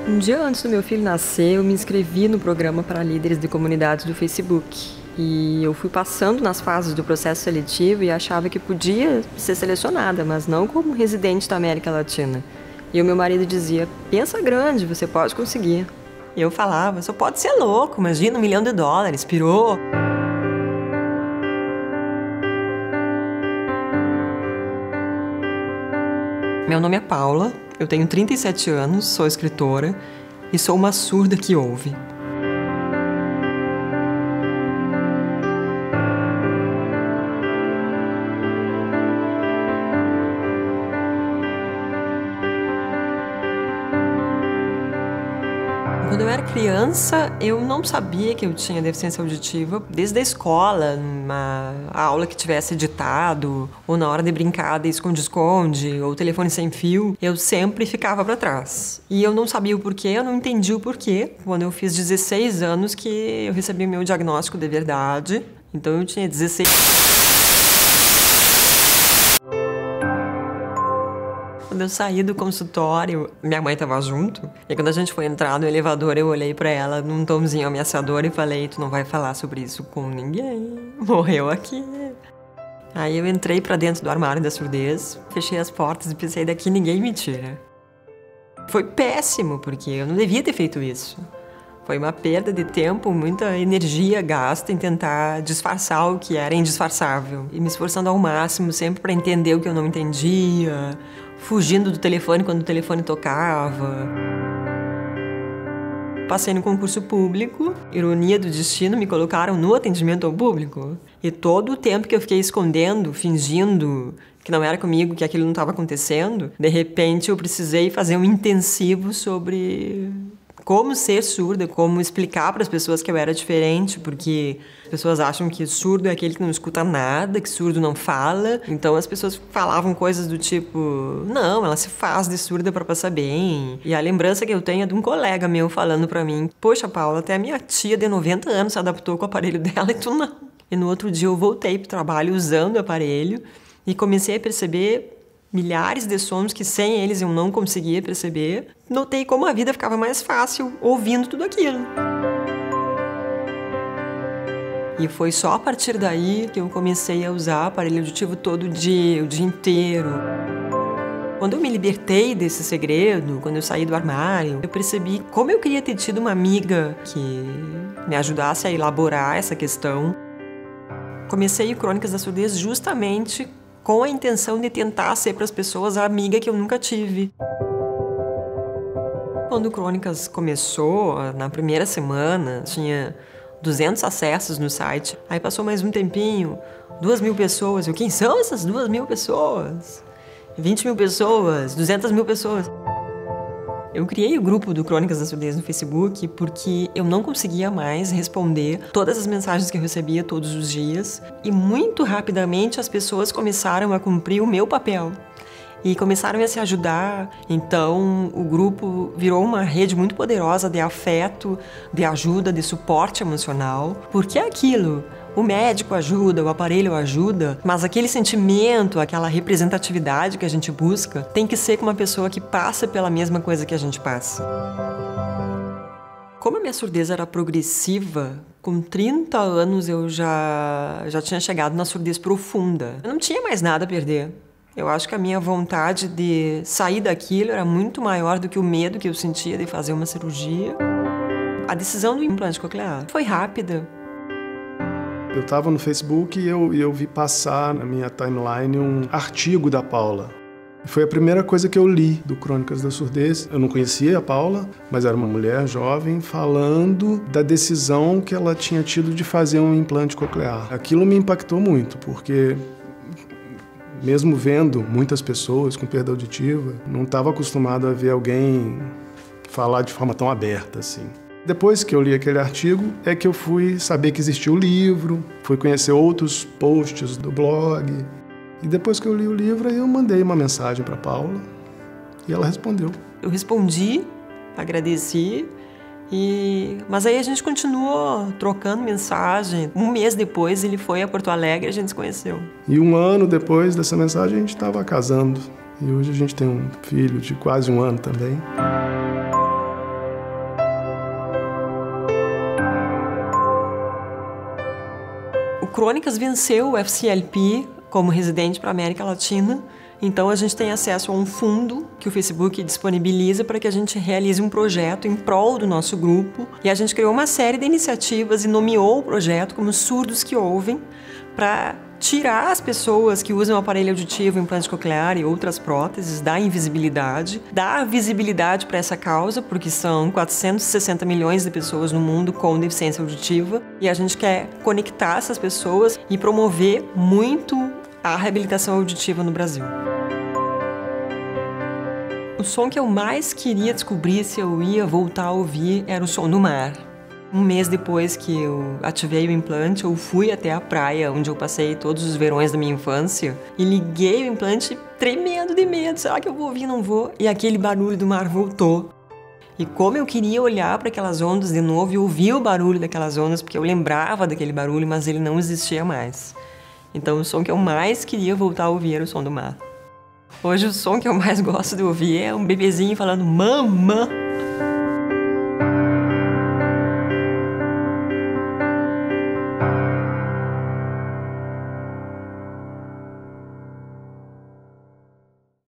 Um dia antes do meu filho nascer, eu me inscrevi no programa para líderes de comunidades do Facebook. E eu fui passando nas fases do processo seletivo e achava que podia ser selecionada, mas não como residente da América Latina. E o meu marido dizia, pensa grande, você pode conseguir. E eu falava, só pode ser louco, imagina $1 milhão, pirou. Meu nome é Paula, eu tenho 37 anos, sou escritora e sou uma surda que ouve. Quando eu era criança, eu não sabia que eu tinha deficiência auditiva. Desde a escola, numa aula que tivesse ditado, ou na hora de brincar de esconde-esconde, ou telefone sem fio, eu sempre ficava para trás. E eu não sabia o porquê, eu não entendi o porquê. Quando eu fiz 16 anos que eu recebi meu diagnóstico de verdade. Então eu tinha 16... Quando eu saí do consultório, minha mãe estava junto. E quando a gente foi entrar no elevador, eu olhei para ela num tomzinho ameaçador e falei, tu não vai falar sobre isso com ninguém. Morreu aqui. Aí eu entrei para dentro do armário da surdez, fechei as portas e pensei, daqui ninguém me tira. Foi péssimo, porque eu não devia ter feito isso. Foi uma perda de tempo, muita energia gasta em tentar disfarçar o que era indisfarçável. E me esforçando ao máximo, sempre para entender o que eu não entendia, fugindo do telefone quando o telefone tocava. Passei no concurso público, ironia do destino, me colocaram no atendimento ao público. E todo o tempo que eu fiquei escondendo, fingindo que não era comigo, que aquilo não estava acontecendo, de repente eu precisei fazer um intensivo sobre como ser surda, como explicar para as pessoas que eu era diferente, porque as pessoas acham que surdo é aquele que não escuta nada, que surdo não fala. Então as pessoas falavam coisas do tipo, não, ela se faz de surda para passar bem. E a lembrança que eu tenho é de um colega meu falando para mim, poxa, Paula, até a minha tia de 90 anos se adaptou com o aparelho dela e tu não. E no outro dia eu voltei pro trabalho usando o aparelho e comecei a perceber milhares de sons que sem eles eu não conseguia perceber. Notei como a vida ficava mais fácil ouvindo tudo aquilo. E foi só a partir daí que eu comecei a usar aparelho auditivo todo dia, o dia inteiro. Quando eu me libertei desse segredo, quando eu saí do armário, eu percebi como eu queria ter tido uma amiga que me ajudasse a elaborar essa questão. Comecei o Crônicas da Surdez justamente com a intenção de tentar ser para as pessoas a amiga que eu nunca tive. Quando o Crônicas começou, na primeira semana, tinha 200 acessos no site. Aí passou mais um tempinho, 2.000 pessoas. Quem são essas 2.000 pessoas? 20.000 pessoas, 200.000 pessoas. Eu criei o grupo do Crônicas da Surdez no Facebook porque eu não conseguia mais responder todas as mensagens que eu recebia todos os dias e muito rapidamente as pessoas começaram a cumprir o meu papel e começaram a se ajudar. Então o grupo virou uma rede muito poderosa de afeto, de ajuda, de suporte emocional. Porque é aquilo. O médico ajuda, o aparelho ajuda, mas aquele sentimento, aquela representatividade que a gente busca, tem que ser com uma pessoa que passa pela mesma coisa que a gente passa. Como a minha surdez era progressiva, com 30 anos eu já tinha chegado na surdez profunda. Eu não tinha mais nada a perder. Eu acho que a minha vontade de sair daquilo era muito maior do que o medo que eu sentia de fazer uma cirurgia. A decisão do implante coclear foi rápida. Eu estava no Facebook e eu vi passar na minha timeline um artigo da Paula. Foi a primeira coisa que eu li do Crônicas da Surdez. Eu não conhecia a Paula, mas era uma mulher jovem falando da decisão que ela tinha tido de fazer um implante coclear. Aquilo me impactou muito, porque mesmo vendo muitas pessoas com perda auditiva, não estava acostumado a ver alguém falar de forma tão aberta assim. Depois que eu li aquele artigo, é que eu fui saber que existia o livro, fui conhecer outros posts do blog. E depois que eu li o livro, eu mandei uma mensagem para a Paula e ela respondeu. Eu respondi, agradeci, mas aí a gente continuou trocando mensagem. Um mês depois ele foi a Porto Alegre e a gente se conheceu. E um ano depois dessa mensagem a gente estava casando. E hoje a gente tem um filho de quase um ano também. Crônicas venceu o FCLP como residente para a América Latina. Então a gente tem acesso a um fundo que o Facebook disponibiliza para que a gente realize um projeto em prol do nosso grupo. E a gente criou uma série de iniciativas e nomeou o projeto como Surdos que Ouvem, para tirar as pessoas que usam aparelho auditivo, implante coclear e outras próteses da invisibilidade, dar visibilidade para essa causa, porque são 460 milhões de pessoas no mundo com deficiência auditiva, e a gente quer conectar essas pessoas e promover muito a reabilitação auditiva no Brasil. O som que eu mais queria descobrir se eu ia voltar a ouvir era o som do mar. Um mês depois que eu ativei o implante, eu fui até a praia, onde eu passei todos os verões da minha infância, e liguei o implante tremendo de medo. Será que eu vou ouvir? Não vou. E aquele barulho do mar voltou. E como eu queria olhar para aquelas ondas de novo e ouvir o barulho daquelas ondas, porque eu lembrava daquele barulho, mas ele não existia mais. Então o som que eu mais queria voltar a ouvir era o som do mar. Hoje o som que eu mais gosto de ouvir é um bebezinho falando mamã.